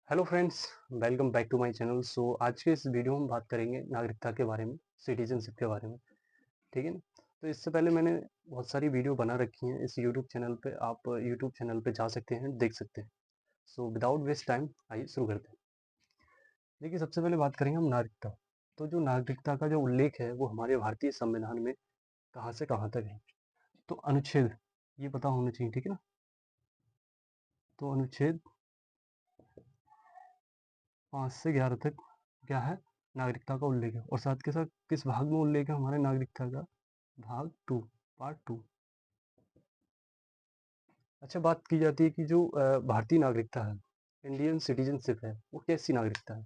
Hello friends, welcome back to my channel. आज के इस वीडियो में हम बात करेंगे नागरिकता के बारे में, सिटीजनशिप के बारे में। ठीक है ना? तो इससे पहले मैंने बहुत सारी वीडियो बना रखी हैं इस यूट्यूब चैनल पे। आप यूट्यूब चैनल पे जा सकते हैं, देख सकते हैं। विदाउट वेस्ट टाइम आइए शुरू करते हैं। देखिए, सबसे पहले बात करेंगे हम नागरिकता। तो जो नागरिकता का जो उल्लेख है वो हमारे भारतीय संविधान में कहाँ से कहाँ तक है। तो अनुच्छेद ये पता होना चाहिए, ठीक है ना? तो अनुच्छेद 5 से 11 तक क्या है? नागरिकता का उल्लेख है। और साथ के साथ किस भाग में उल्लेख है हमारे नागरिकता का? भाग 2, पार्ट 2। अच्छा, बात की जाती है कि जो भारतीय नागरिकता है, इंडियन सिटीजनशिप है, वो कैसी नागरिकता है?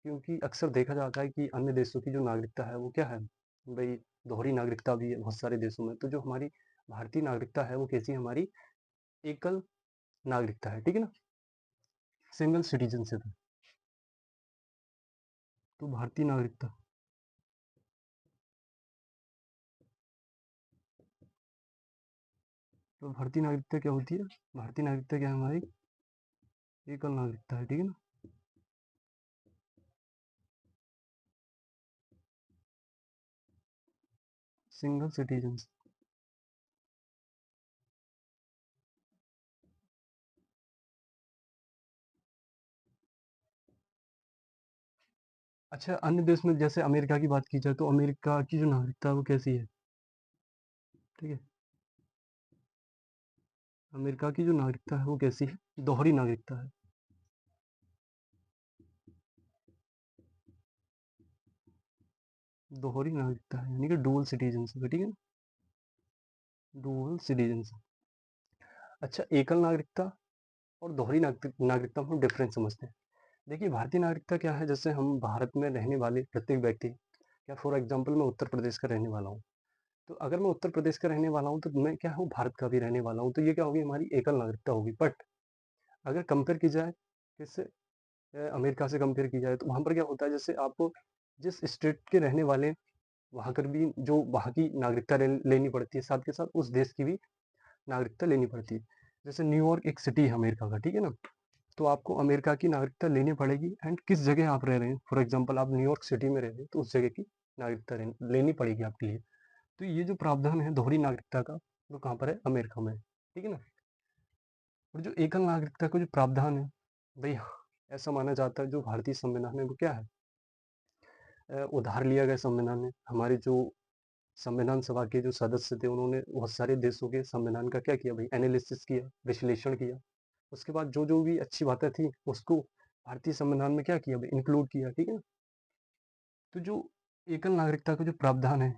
क्योंकि अक्सर देखा जाता है कि अन्य देशों की जो नागरिकता है वो क्या है? भई दोहरी नागरिकता भी है बहुत सारे देशों में। तो जो हमारी भारतीय नागरिकता है वो कैसी है हमारी? एकल नागरिकता है, ठीक है ना? सिंगल सिटीजनशिप है। तो भारतीय नागरिकता, तो भारतीय नागरिकता क्या होती है? भारतीय नागरिकता क्या है हमारी? एकल नागरिकता है, ठीक है ना? Single citizen. अच्छा, अन्य देश में जैसे अमेरिका की बात की जाए तो अमेरिका की जो नागरिकता है वो कैसी है? ठीक है, अमेरिका की जो नागरिकता है वो कैसी है? दोहरी नागरिकता है। दोहरी नागरिकता है यानी कि डुअल सिटीजनशिप है, ठीक है ना? Dual citizenship. अच्छा, एकल नागरिकता और दोहरी नागरिकता में हम डिफरेंस समझते हैं। देखिए, भारतीय नागरिकता क्या है? जैसे हम भारत में रहने वाले प्रत्येक व्यक्ति, या फॉर एग्जाम्पल मैं उत्तर प्रदेश का रहने वाला हूँ। तो अगर मैं उत्तर प्रदेश का रहने वाला हूँ तो मैं क्या हूँ? भारत का भी रहने वाला हूँ। तो ये क्या होगी? हमारी एकल नागरिकता होगी। बट अगर कंपेयर की जाए किससे? अमेरिका से कंपेयर की जाए तो वहाँ पर क्या होता है? जैसे आपको जिस स्टेट के रहने वाले, वहाँ कर भी जो वहाँ की नागरिकता लेनी पड़ती है, साथ के साथ उस देश की भी नागरिकता लेनी पड़ती है। जैसे न्यूयॉर्क एक सिटी है अमेरिका का, ठीक है ना? तो आपको अमेरिका की नागरिकता लेनी पड़ेगी। एंड किस जगह आप रह रहे हैं, फॉर एग्जाम्पल आप न्यूयॉर्क सिटी में रह रहे हैं तो उस जगह की नागरिकता लेनी पड़ेगी आपके लिए। तो ये जो प्रावधान है दोहरी नागरिकता का, वो कहाँ पर है? अमेरिका में, ठीक है ना? और जो एकल नागरिकता का जो प्रावधान है, भाई ऐसा माना जाता है जो भारतीय संविधान है वो क्या है? उधार लिया गया संविधान है। हमारे जो संविधान सभा के जो सदस्य थे उन्होंने बहुत सारे देशों के संविधान का क्या किया भाई? एनालिसिस किया, विश्लेषण किया। उसके बाद जो जो भी अच्छी बातें थी उसको भारतीय संविधान में क्या किया भाई? इंक्लूड किया, ठीक है ना? तो जो एकल नागरिकता का जो प्रावधान है,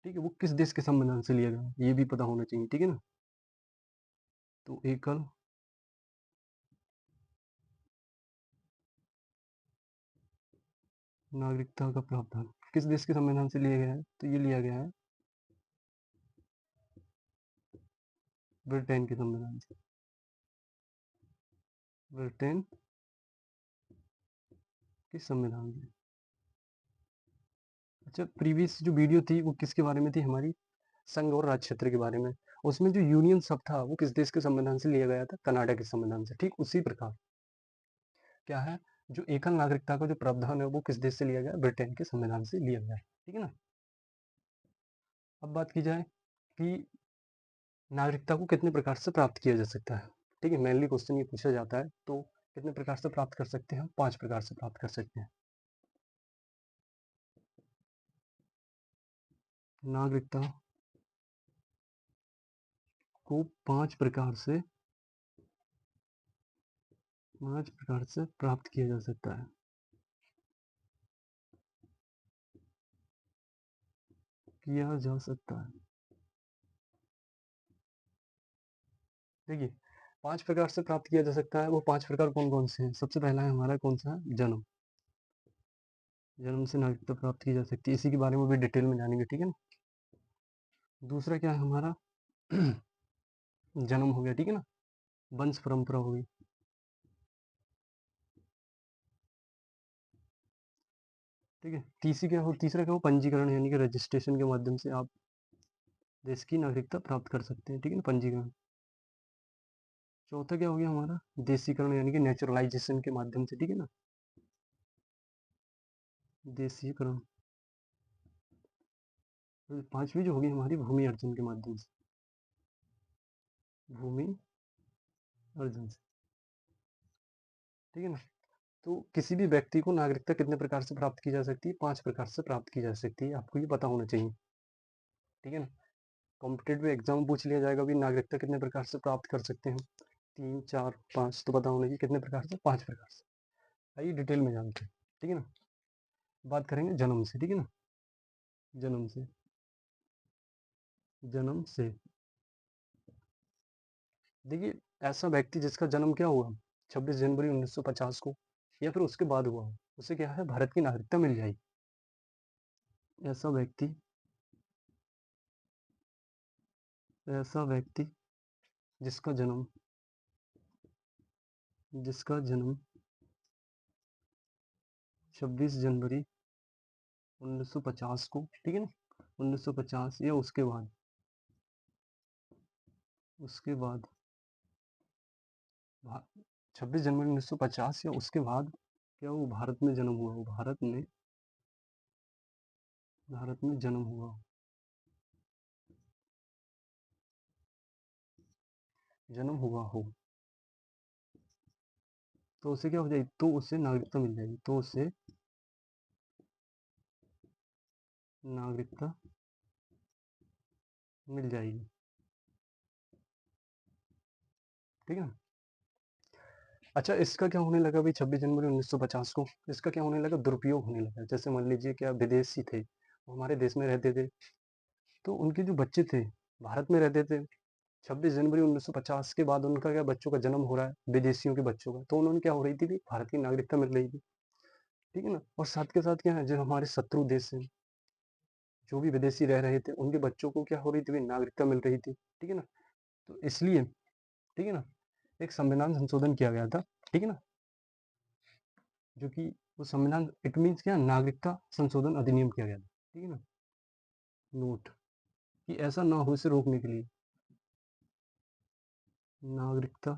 ठीक है, वो किस देश के संविधान से लिया गया ये भी पता होना चाहिए, ठीक है ना? तो एकल नागरिकता का प्रावधान किस देश के संविधान से लिया गया है? तो ये लिया गया है ब्रिटेन के संविधान से। ब्रिटेन के संविधान से। अच्छा, प्रीवियस जो वीडियो थी वो किसके बारे में थी? हमारी संघ और राज्य क्षेत्र के बारे में। उसमें जो यूनियन शब्द था वो किस देश के संविधान से लिया गया था? कनाडा के संविधान से। ठीक उसी प्रकार क्या है, जो एकल नागरिकता का जो प्रावधान है वो किस देश से लिया गया? ब्रिटेन के संविधान से लिया गया, ठीक है ना? अब बात की जाए कि नागरिकता को कितने प्रकार से प्राप्त किया जा सकता है। ठीक है, मेनली क्वेश्चन ये पूछा जाता है। तो कितने प्रकार से प्राप्त कर सकते हैं? हम 5 प्रकार से प्राप्त कर सकते हैं। नागरिकता को 5 प्रकार से प्राप्त किया जा सकता है। किया जा सकता है। देखिए, 5 प्रकार से प्राप्त किया जा सकता है। वो 5 प्रकार कौन-कौन से हैं? सबसे पहला है हमारा कौन-सा? जन्म। जन्म से नागरिकता प्राप्त की जा सकती है। इसी के बारे में भी डिटेल में जानेंगे, ठीक है ना? दूसरा क्या है हमारा? जन्म हो गया, ठीक है ना? वंश परंपरा हो गई। ठीक है? तीसरा क्या हो? पंजीकरण यानी कि रजिस्ट्रेशन के माध्यम से आप देश की नागरिकता प्राप्त कर सकते हैं, ठीक है ना? पंजीकरण। चौथा क्या हो गया हमारा, देसीकरण यानी कि नेचुरलाइजेशन के माध्यम से, ठीक है ना, देसीकरण। तो पांचवी जो होगी हमारी, भूमि अर्जन के माध्यम से, भूमि अर्जन से, ठीक है ना। तो किसी भी व्यक्ति को नागरिकता कितने प्रकार से प्राप्त की जा सकती है, 5 प्रकार से प्राप्त की जा सकती है, आपको ये पता होना चाहिए, ठीक है ना। कॉम्पिटेटिव एग्जाम में पूछ लिया जाएगा भी नागरिकता कितने प्रकार से प्राप्त कर सकते हैं, 3, 4, 5, तो पता होना चाहिए कितने प्रकार से, 5 प्रकार से। आइए डिटेल में जानते हैं, ठीक है ना। बात करेंगे जन्म से, ठीक है ना, जन्म से, जन्म से। देखिए, ऐसा व्यक्ति जिसका जन्म क्या हुआ, 26 जनवरी 1950 को या फिर उसके बाद हुआ हो, उसे क्या है, भारत की नागरिकता मिल जाएगी। ऐसा व्यक्ति, ऐसा व्यक्ति जिसका जन्म, जिसका जन्म 26 जनवरी 1950 को, ठीक है ना, 1950 या उसके बाद, उसके बाद 26 जनवरी 1950 या उसके बाद क्या वो भारत में जन्म हुआ हो, भारत में जन्म हुआ हो, जन्म हुआ हो, तो उसे क्या हो जाएगी, तो उसे नागरिकता मिल जाएगी, तो उसे नागरिकता मिल जाएगी, ठीक है ना। अच्छा, इसका क्या होने लगा भाई, 26 जनवरी 1950 को इसका क्या होने लगा, दुरुपयोग होने लगा। जैसे मान लीजिए क्या विदेशी थे, वो हमारे देश में रहते थे, तो उनके जो बच्चे थे भारत में रहते थे, 26 जनवरी 1950 के बाद उनका क्या, बच्चों का जन्म हो रहा है, विदेशियों के बच्चों का, तो उन्होंने क्या हो रही थी भी, भारत की नागरिकता मिल रही थी, ठीक है ना। और साथ के साथ क्या है, जो हमारे शत्रु देश है, जो भी विदेशी रह रहे थे, उनके बच्चों को क्या हो रही थी भी, नागरिकता मिल रही थी, ठीक है ना। तो इसलिए, ठीक है ना, एक संविधान संशोधन किया गया था, ठीक है ना, जो कि वो संविधान, इट मीन्स क्या, नागरिकता संशोधन अधिनियम किया गया था, ठीक है ना, नोट, कि ऐसा ना हो, इसे रोकने के लिए नागरिकता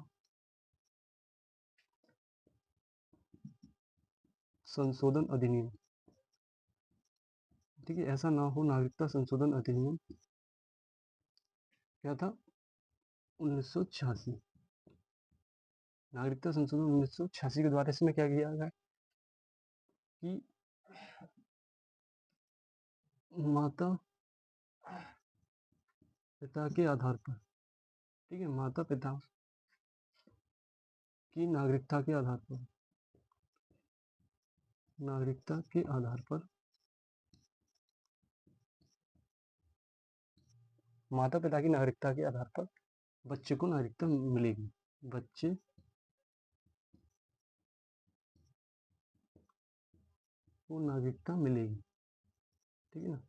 संशोधन अधिनियम, ठीक है, ऐसा ना हो, नागरिकता संशोधन अधिनियम क्या था, 1986, नागरिकता संशोधन 1986 के द्वारा इसमें क्या किया गया कि माता पिता के आधार पर, ठीक है, माता पिता की नागरिकता के आधार पर, नागरिकता के आधार पर, माता पिता की नागरिकता के आधार पर बच्चे को नागरिकता मिलेगी, बच्चे को नागरिकता मिलेगी, ठीक है ना,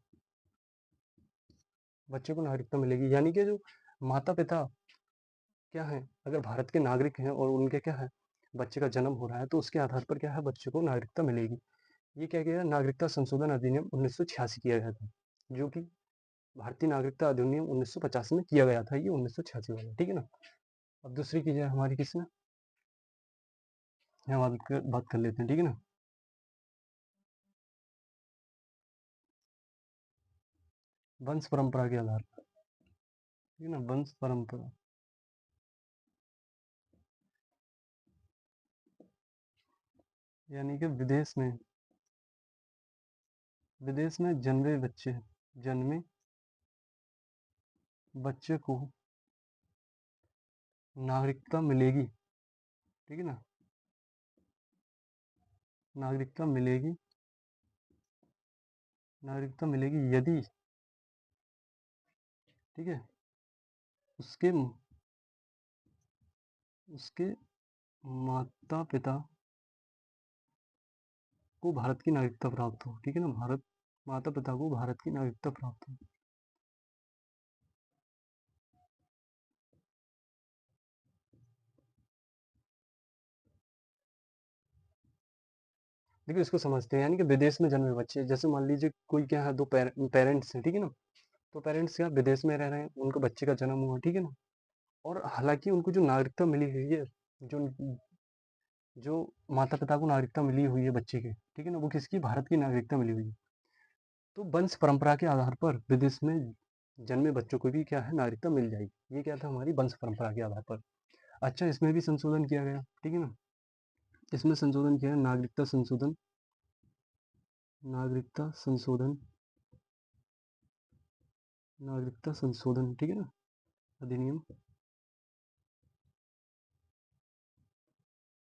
बच्चे को नागरिकता मिलेगी, यानी कि जो माता पिता क्या है, अगर भारत के नागरिक हैं और उनके क्या है, बच्चे का जन्म हो रहा है, तो उसके आधार पर क्या है, बच्चे को नागरिकता मिलेगी। ये क्या किया, नागरिकता संशोधन अधिनियम 1986 किया गया था, जो कि भारतीय नागरिकता अधिनियम 1950 में किया गया था, ये 1986 वाला, ठीक है ना। अब दूसरी चीज है हमारी, किसमें यहाँ बात कर लेते हैं, ठीक है ना। वंश परंपरा के आधार पर, ठीक है ना, वंश परंपरा, यानी कि विदेश में जन्मे बच्चे को नागरिकता मिलेगी, ठीक है ना, नागरिकता मिलेगी, नागरिकता मिलेगी यदि, ठीक है, उसके उसके माता पिता को भारत की नागरिकता प्राप्त हो, ठीक है ना, माता पिता को भारत की नागरिकता प्राप्त हो। देखिए, इसको समझते हैं, यानी कि विदेश में जन्मे बच्चे, जैसे मान लीजिए कोई क्या है, दो पेरेंट्स हैं, ठीक है ना, तो पेरेंट्स क्या विदेश में रह रहे हैं, उनको बच्चे का जन्म हुआ, ठीक है ना, और हालाँकि उनको जो नागरिकता मिली हुई है, जो जो माता-पिता को नागरिकता मिली हुई है बच्चे के, ठीक है ना? वो किसकी? भारत की नागरिकता मिली हुई है। तो वंश परंपरा के आधार पर विदेश में जन्मे बच्चों को भी क्या है? नागरिकता मिल जाएगी। ये क्या था? हमारी वंश परंपरा के आधार पर। अच्छा, इसमें भी संशोधन किया गया, ठीक है ना? इसमें संशोधन किया है, नागरिकता संशोधन, नागरिकता संशोधन, ठीक है ना? अधिनियम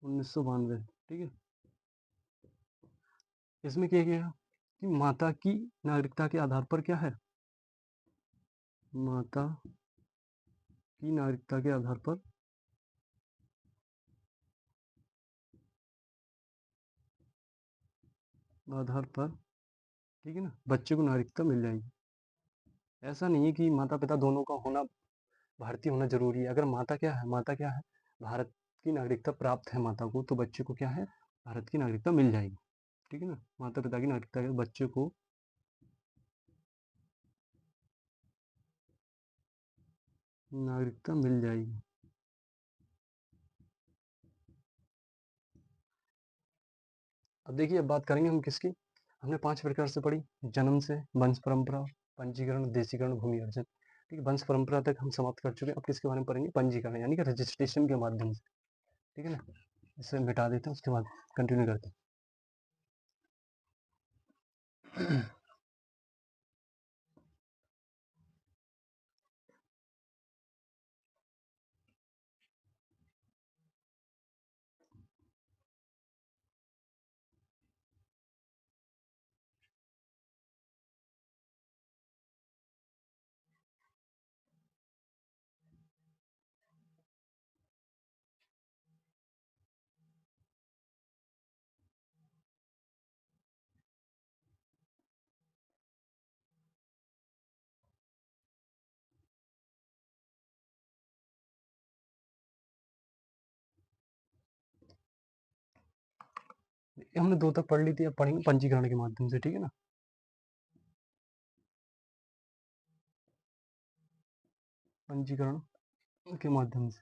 1992, ठीक है? इसमें क्या किया कि माता की नागरिकता के आधार पर क्या है? माता की नागरिकता के आधार पर, ठीक है ना? बच्चे को नागरिकता मिल जाएगी। ऐसा नहीं है कि माता-पिता दोनों का होना, भारतीय होना ज़रूरी है। अगर माता क्या है? भारत की नागरिकता प्राप्त है माता को, तो बच्चे को क्या है? भारत की नागरिकता मिल जाएगी, ठीक है ना? माता-पिता की नागरिकता के बच्चे को नागरिकता मिल जाएगी। अब देखिए, अब बात करेंगे हम किसकी? हमने 5 प्रकार से पढ़ी, जन्म से, वंश परंपरा, पंजीकरण, देशीकरण, भूमि अर्जन। ठीक है, वंश परंपरा तक हम समाप्त कर चुके हैं। अब किसके बारे में पढ़ेंगे? पंजीकरण, यानी कि रजिस्ट्रेशन के माध्यम से, ठीक है ना? इसे मिटा देते हैं, उसके बाद कंटिन्यू करते हैं। हमने 2 तक पढ़ ली थी, अब पढ़ेंगे पंजीकरण के माध्यम से, ठीक है ना? पंजीकरण के माध्यम से।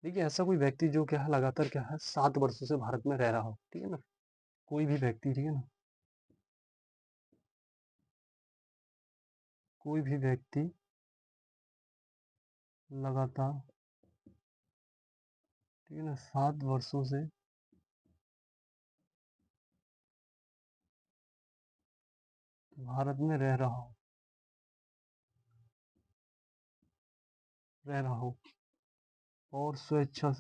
देखिए, ऐसा कोई व्यक्ति जो क्या है, लगातार क्या है, 7 वर्षों से भारत में रह रहा हो, ठीक है ना? कोई भी व्यक्ति, ठीक है ना? कोई भी व्यक्ति लगातार, ठीक है ना, 7 वर्षों से भारत में रह रहा हो और स्वेच्छा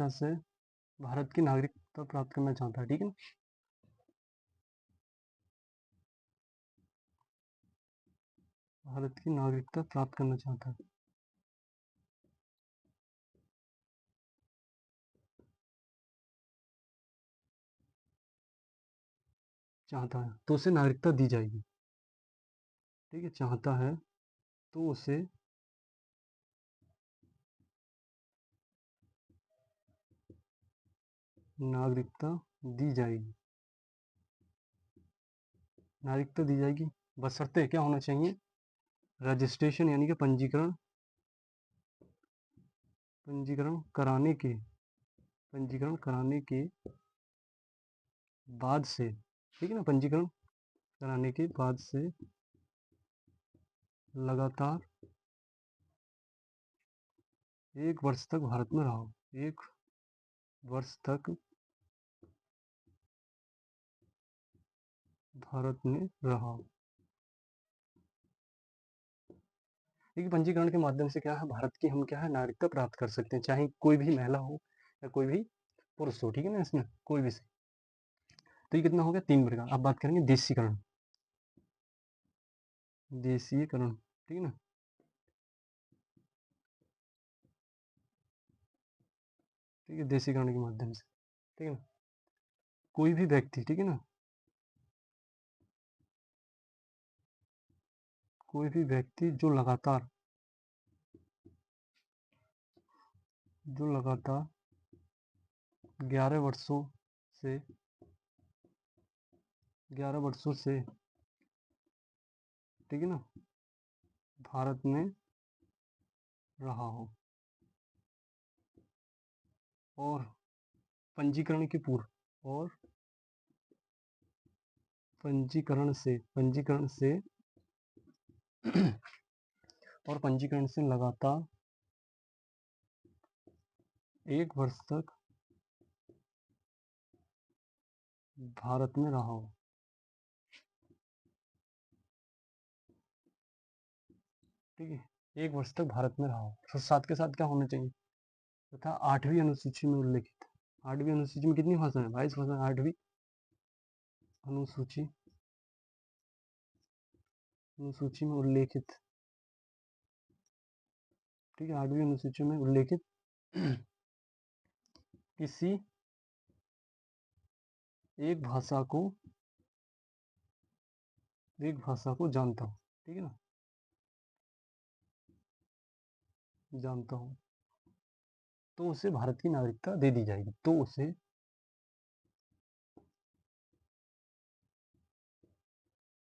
से भारत की नागरिकता प्राप्त करना चाहता है, ठीक है ना? भारत की नागरिकता प्राप्त करना चाहता है, तो उसे नागरिकता दी जाएगी, ठीक है? चाहता है तो उसे नागरिकता दी जाएगी, नागरिकता दी जाएगी, बशर्ते क्या होना चाहिए? रजिस्ट्रेशन, यानी कि पंजीकरण कराने के पंजीकरण कराने के बाद से, ठीक है ना? पंजीकरण कराने के बाद से लगातार 1 वर्ष तक भारत में रहा हो, 1 वर्ष तक भारत में रहा हो। देखिए, पंजीकरण के माध्यम से क्या है, भारत की हम क्या है, नागरिकता प्राप्त कर सकते हैं, चाहे कोई भी महिला हो या कोई भी पुरुष हो, ठीक है ना? इसमें कोई भी से। तो ये कितना हो गया? 3 प्रकार। अब बात करेंगे देशीकरण, देशीयकरण, ठीक है ना? ठीक है, देशीकरण के माध्यम से, ठीक है ना? कोई भी व्यक्ति, ठीक है ना? कोई भी व्यक्ति जो लगातार 11 वर्षों से 11 वर्षों से, ठीक है ना, भारत में रहा हो और पंजीकरण के पूर्व और पंजीकरण से और पंजीकरण से लगातार 1 वर्ष तक भारत में रहा हो, ठीक है, 1 वर्ष तक भारत में रहा हो। तो साथ के साथ क्या होना चाहिए तथा 8वीं अनुसूची में उल्लेखित, 8वीं अनुसूची में कितनी भाषा है, 22 भाषा। 8वीं अनुसूची अनुसूची में उल्लेखित, ठीक है, 8वीं अनुसूची में उल्लेखित किसी एक भाषा को जानता हूँ, ठीक है ना, जानता हूँ, तो उसे भारत की नागरिकता दे दी जाएगी। तो उसे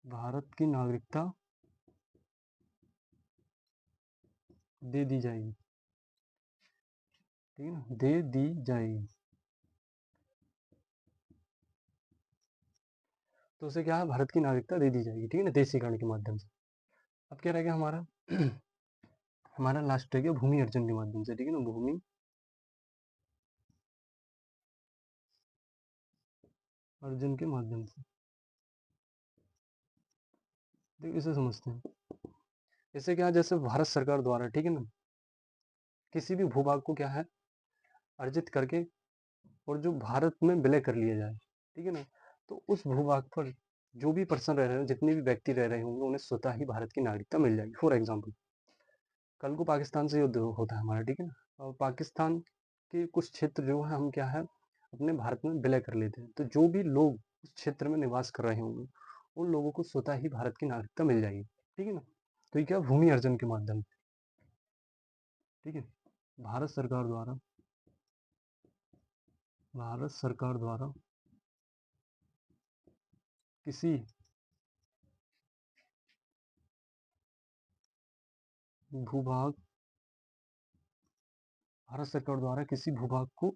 भारत की नागरिकता दे दी जाएगी, ठीक है ना, दे दी जाएगी। तो उसे क्या है, भारत की नागरिकता दे दी जाएगी, ठीक है ना, देशीकरण के माध्यम से। अब क्या रहेगा हमारा हमारा लास्ट रह गया भूमि अर्जन के माध्यम से, ठीक है ना, भूमि अर्जन के माध्यम से। देखिए इसे समझते हैं, इसे क्या है, जैसे भारत सरकार द्वारा, ठीक है ना, किसी भी भूभाग को क्या है, अर्जित करके और जो भारत में विलय कर लिया जाए, ठीक है ना, तो उस भूभाग पर जो भी पर्सन रह रहे हैं, जितने भी व्यक्ति रह रहे होंगे, उन्हें स्वतः ही भारत की नागरिकता मिल जाएगी। फॉर एग्जाम्पल कल को पाकिस्तान से युद्ध होता है हमारा, ठीक है ना, और पाकिस्तान के कुछ क्षेत्र जो है हम क्या है अपने भारत में विलय कर लेते हैं, तो जो भी लोग उस क्षेत्र में निवास कर रहे होंगे उन लोगों को स्वतः ही भारत की नागरिकता मिल जाएगी, ठीक है ना। तो ये क्या, भूमि अर्जन के माध्यम, ठीक है, भारत सरकार द्वारा भारत सरकार द्वारा किसी भूभाग भारत सरकार द्वारा किसी भूभाग को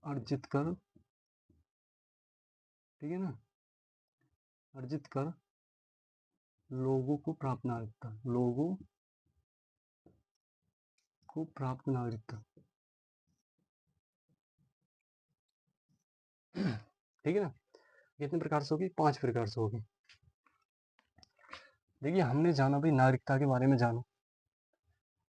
अर्जित कर, ठीक है ना, अर्जित कर लोगों को प्राप्त नागरिकता, लोगों को प्राप्त नागरिकता, ठीक है ना। कितने प्रकार से होगी, 5 प्रकार से होगी। देखिए हमने जाना भाई नागरिकता के बारे में जाना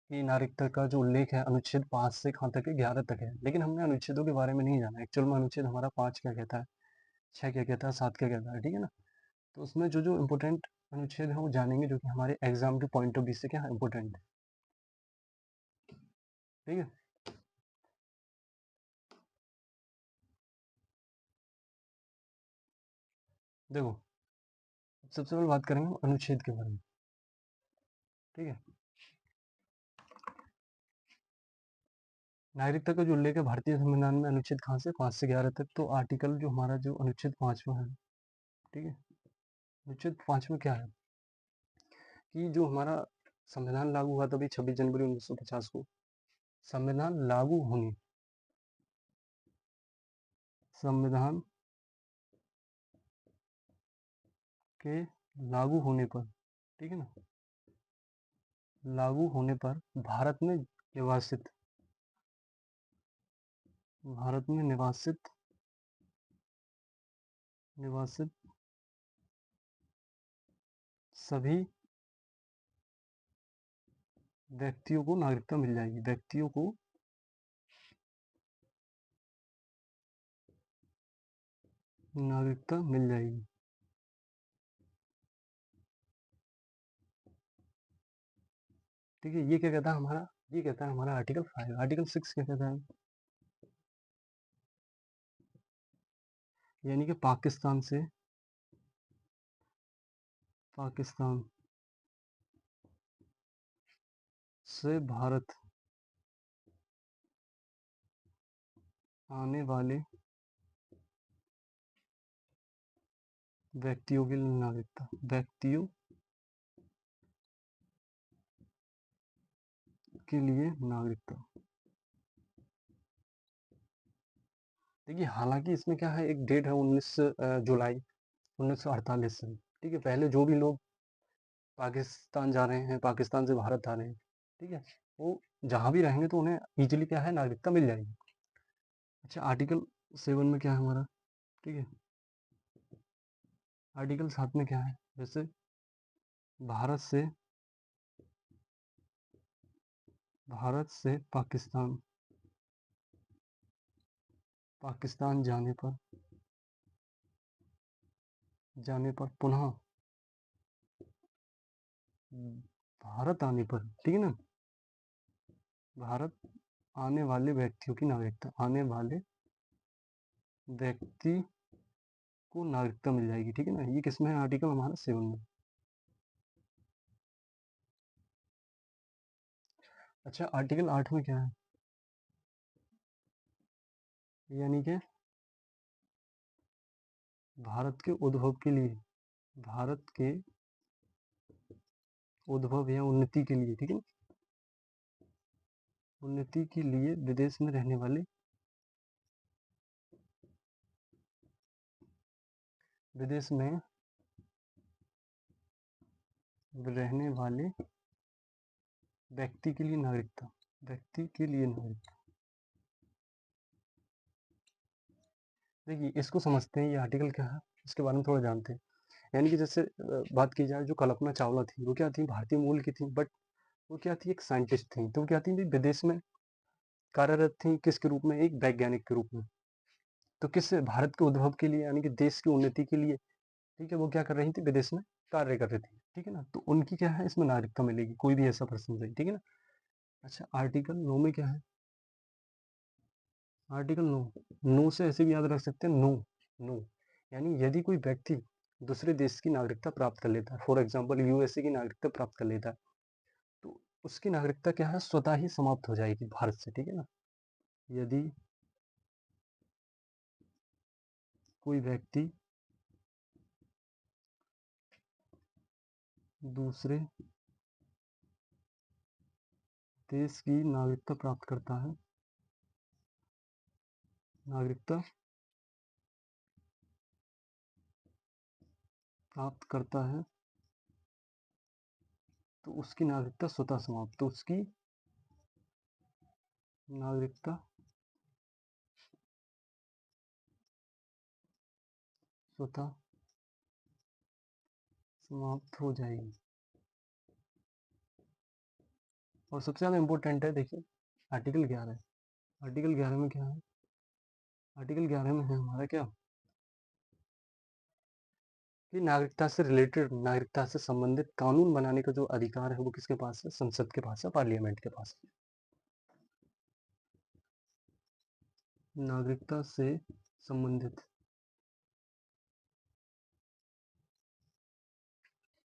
कि नागरिकता का जो उल्लेख है अनुच्छेद 5 से कहाँ तक है, 11 तक है, लेकिन हमने अनुच्छेदों के बारे में नहीं जाना। एक्चुअल में अनुच्छेद हमारा 5 क्या कहता है, 6 क्या कहता है, 7 क्या कहता है, ठीक है ना। तो उसमें जो जो इम्पोर्टेंट अनुच्छेद है वो जानेंगे, जो कि हमारे एग्जाम के पॉइंट ऑफ व्यू से क्या है इम्पोर्टेंट है, ठीक है। देखो सबसे पहले बात करेंगे अनुच्छेद के बारे में, ठीक है। नागरिकता का जो उल्लेख है भारतीय संविधान में अनुच्छेद कहाँ से, 5 से 11 तक। तो आर्टिकल जो हमारा जो अनुच्छेद 5 में है, ठीक है, अनुच्छेद 5 में क्या है कि जो हमारा संविधान लागू हुआ था 26 जनवरी 1950 को, संविधान लागू होने संविधान के लागू होने पर, ठीक है ना, लागू होने पर भारत में निवासित सभी व्यक्तियों को नागरिकता मिल जाएगी, व्यक्तियों को नागरिकता मिल जाएगी, ठीक है। ये क्या कहता है हमारा, ये कहता है हमारा आर्टिकल 5। आर्टिकल 6 क्या कहता है, यानी कि पाकिस्तान से भारत आने वाले व्यक्तियों के लिए नागरिकता, व्यक्तियों के लिए नागरिकता। देखिए हालांकि इसमें क्या है, एक डेट है 19 जुलाई 1948 से, ठीक है। पहले जो भी लोग पाकिस्तान जा रहे हैं, पाकिस्तान से भारत आ रहे हैं, ठीक है, वो जहाँ भी रहेंगे तो उन्हें इजीली क्या है, नागरिकता मिल जाएगी। अच्छा आर्टिकल 7 में क्या है हमारा, ठीक है, आर्टिकल 7 में क्या है, जैसे भारत से पाकिस्तान पाकिस्तान जाने पर पुनः भारत आने पर, ठीक है ना, भारत आने वाले व्यक्तियों की नागरिकता, आने वाले व्यक्ति को नागरिकता मिल जाएगी, ठीक है ना। ये किसमें है, आर्टिकल हमारा 7 में। अच्छा आर्टिकल 8 में क्या है, यानी कि भारत के उद्भव के लिए, भारत के उद्भव या उन्नति के लिए, ठीक है, उन्नति के लिए विदेश में रहने वाले, विदेश में रहने वाले व्यक्ति के लिए नागरिकता, व्यक्ति के लिए नागरिकता। देखिए इसको समझते हैं, ये आर्टिकल क्या है, इसके बारे में थोड़ा जानते हैं। यानी कि जैसे बात की जाए, जो कल्पना चावला थी, वो क्या थी, भारतीय मूल की थी, बट वो क्या थी, एक साइंटिस्ट थी। तो वो क्या थी, विदेश में कार्यरत थी, किसके रूप में, एक वैज्ञानिक के रूप में। तो किस भारत के उद्भव के लिए, यानी कि देश की उन्नति के लिए, ठीक है, वो क्या कर रही थी, विदेश में कार्य कर रही थी, ठीक है ना। तो उनकी क्या है, इसमें नागरिकता मिलेगी, कोई भी ऐसा पर्सन रही, ठीक है ना। अच्छा आर्टिकल 9 में क्या है, आर्टिकल 9, नो से ऐसे भी याद रख सकते हैं, नो, नो यानी यदि कोई व्यक्ति दूसरे देश की नागरिकता प्राप्त कर लेता है, फॉर एग्जाम्पल यूएसए की नागरिकता प्राप्त कर लेता है, तो उसकी नागरिकता क्या है, स्वतः ही समाप्त हो जाएगी भारत से, ठीक है ना। यदि कोई व्यक्ति दूसरे देश की नागरिकता प्राप्त करता है, नागरिकता प्राप्त करता है, तो उसकी नागरिकता स्वतः समाप्त, तो उसकी नागरिकता स्वतः समाप्त हो जाएगी। और सबसे ज़्यादा इम्पोर्टेंट है, देखिए आर्टिकल 11, आर्टिकल 11 में क्या है, आर्टिकल 11 में है हमारा क्या, कि नागरिकता से रिलेटेड, नागरिकता से संबंधित कानून बनाने का जो अधिकार है, वो किसके पास है, संसद के पास है, पार्लियामेंट के पास है। नागरिकता से संबंधित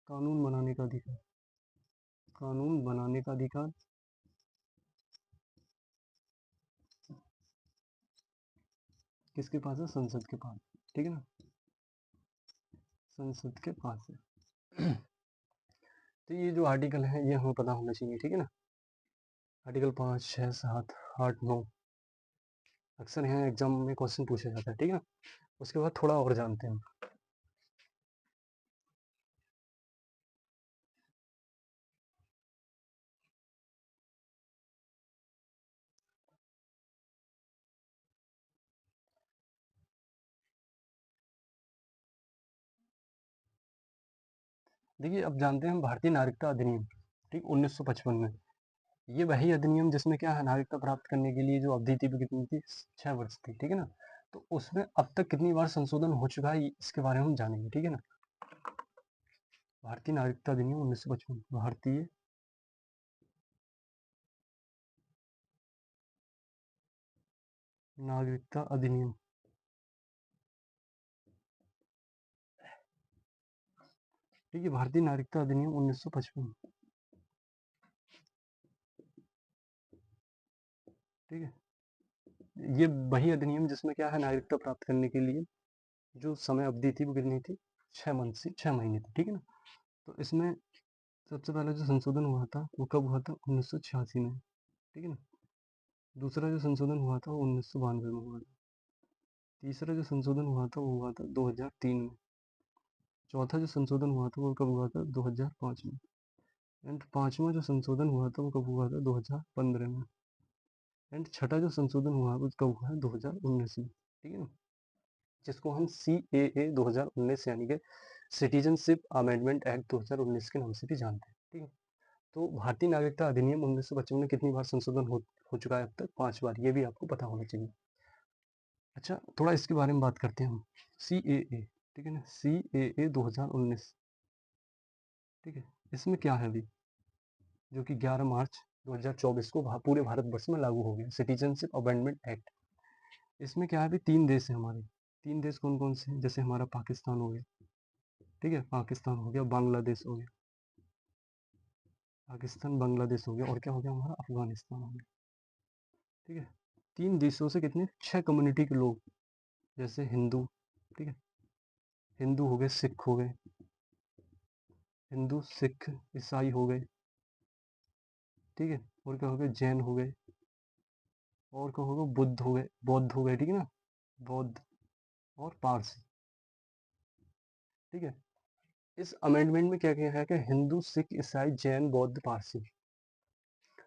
कानून बनाने का अधिकार, कानून बनाने का अधिकार किसके पास है, संसद के पास, ठीक है ना, संसद के पास है। तो ये जो आर्टिकल है, ये हमें पता होना चाहिए, ठीक है ना। आर्टिकल 5, 6, 7, 8, 9 अक्सर यहाँ एग्जाम में क्वेश्चन पूछा जाता है, ठीक है ना। उसके बाद थोड़ा और जानते हैं। देखिए अब जानते हैं हम भारतीय नागरिकता अधिनियम, ठीक, 1955 में। ये वही अधिनियम जिसमें क्या है, नागरिकता प्राप्त करने के लिए जो अवधि थी वो कितनी थी, 6 वर्ष थी, ठीक है ना। तो उसमें अब तक कितनी बार संशोधन हो चुका है, इसके बारे में हम जानेंगे, ठीक है ना। भारतीय नागरिकता अधिनियम 1955, भारतीय नागरिकता अधिनियम, ठीक है, भारतीय नागरिकता अधिनियम 1955, ठीक है। ये वही अधिनियम जिसमें क्या है, नागरिकता प्राप्त करने के लिए जो समय अवधि थी वो कितनी थी, 6 मंथ से 6 महीने थे, ठीक है ना? तो इसमें सबसे पहला जो संशोधन हुआ था वो कब हुआ था? 1986 में, ठीक है ना? दूसरा जो संशोधन हुआ था वो 1992 में हुआ था। तीसरा जो संशोधन हुआ था वो हुआ था 2003 में। चौथा जो संशोधन हुआ था वो कब हुआ था? 2005 में। एंड पांचवा जो संशोधन हुआ था वो कब हुआ था? 2015 में। एंड छठा जो संशोधन हुआ वो कब हुआ है? 2019 में, ठीक है ना? जिसको हम CAA 2019 यानी कि सिटीजनशिप अमेंडमेंट एक्ट 2019 के नाम से भी जानते हैं, ठीक है? तो भारतीय नागरिकता अधिनियम 1955 में कितनी बार संशोधन हो चुका है अब तक? 5 बार, ये भी आपको पता होना चाहिए। अच्छा, थोड़ा इसके बारे में बात करते हैं हम। CAA, ठीक है ना? CAA 2019, ठीक है? इसमें क्या है अभी, जो कि 11 मार्च 2024 को पूरे भारतवर्ष में लागू हो गया, सिटीजनशिप अमेंडमेंट एक्ट। इसमें क्या है, अभी 3 देश हैं हमारे। 3 देश कौन-कौन से हैं? जैसे हमारा पाकिस्तान हो गया, ठीक है? पाकिस्तान हो गया, बांग्लादेश हो गया, पाकिस्तान, बांग्लादेश हो गया, और क्या हो गया हमारा? अफ़गानिस्तान हो गया, ठीक है? 3 देशों से कितने? 6 कम्युनिटी के लोग, जैसे हिंदू, ठीक है? हिंदू हो गए, सिख हो गए, हिंदू, सिख, ईसाई हो गए, ठीक है? और क्या हो गए? जैन हो गए, और क्या हो गए? बुद्ध हो गए, बौद्ध हो गए, ठीक है ना? बौद्ध और पारसी, ठीक है? इस अमेंडमेंट में क्या किया है कि हिंदू, सिख, ईसाई, जैन, बौद्ध, पारसी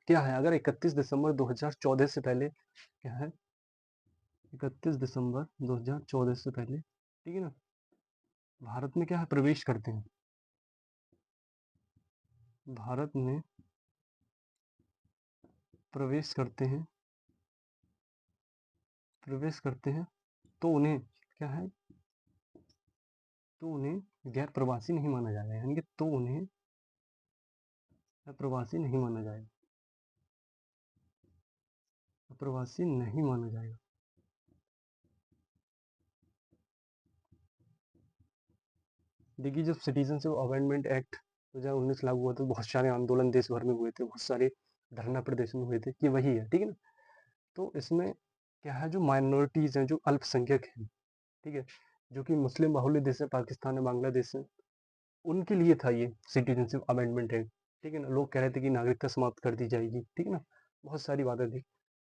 क्या है, अगर 31 दिसंबर 2014 से पहले, क्या है, 31 दिसंबर 2014 से पहले, ठीक है ना, भारत में क्या है, प्रवेश करते हैं, भारत में प्रवेश करते हैं, प्रवेश करते हैं, तो उन्हें क्या है, तो उन्हें गैर प्रवासी नहीं माना जाएगा, यानी कि तो उन्हें अप्रवासी नहीं माना जाएगा, अप्रवासी नहीं माना जाएगा। देखिए, जब सिटीजनशिप अमेंडमेंट एक्ट 2019 लागू हुआ तो बहुत सारे आंदोलन देश भर में हुए थे, बहुत सारे धरना प्रदर्शन हुए थे, कि वही है, ठीक है ना? तो इसमें क्या है, जो माइनॉरिटीज हैं, जो अल्पसंख्यक हैं, ठीक है, जो कि मुस्लिम बाहुल्य देश है, पाकिस्तान है, बांग्लादेश है, उनके लिए था ये सिटीजनशिप अमेंडमेंट एक्ट, ठीक है ना? लोग कह रहे थे कि नागरिकता समाप्त कर दी जाएगी, ठीक है ना? बहुत सारी बातें थी,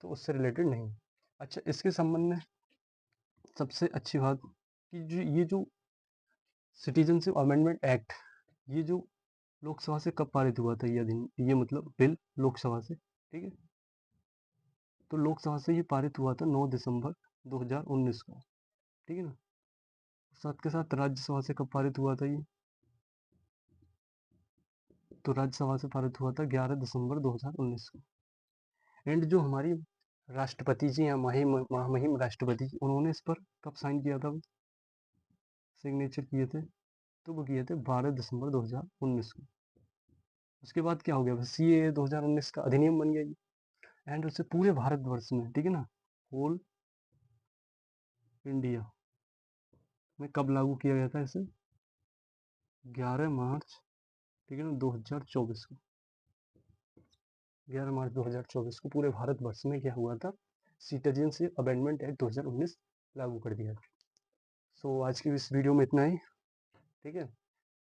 तो उससे रिलेटेड नहीं। अच्छा, इसके संबंध में सबसे अच्छी बात कि जो ये जो सिटीजनशिप अमेंडमेंट एक्ट, ये जो लोकसभा से कब पारित हुआ था, ये मतलब बिल लोकसभा से, ठीक है? तो लोकसभा से ये पारित हुआ था 9 दिसंबर 2019 को, ठीक है ना? साथ के साथ राज्यसभा से कब पारित हुआ था ये? तो राज्यसभा से पारित हुआ था 11 दिसंबर 2019 को। एंड जो हमारी राष्ट्रपति जी हैं, महामहिम राष्ट्रपति जी, उन्होंने इस पर कब साइन किया था, सिग्नेचर किए थे? तो वो किए थे 12 दिसंबर 2019 को। उसके बाद क्या हो गया, CAA 2019 का अधिनियम बन गया जी। एंड उसे पूरे भारतवर्ष में, ठीक है ना, होल इंडिया में कब लागू किया गया था इसे? 11 मार्च, ठीक है ना, 2024 को, 11 मार्च 2024 को पूरे भारतवर्ष में क्या हुआ था, सिटीजनशिप अमेंडमेंट एक्ट 2019 लागू कर दिया था। सो आज की इस वीडियो में इतना ही, ठीक है?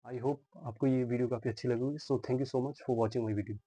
आई होप आपको ये वीडियो काफ़ी अच्छी लगी होगी। So thank you so much for watching my video.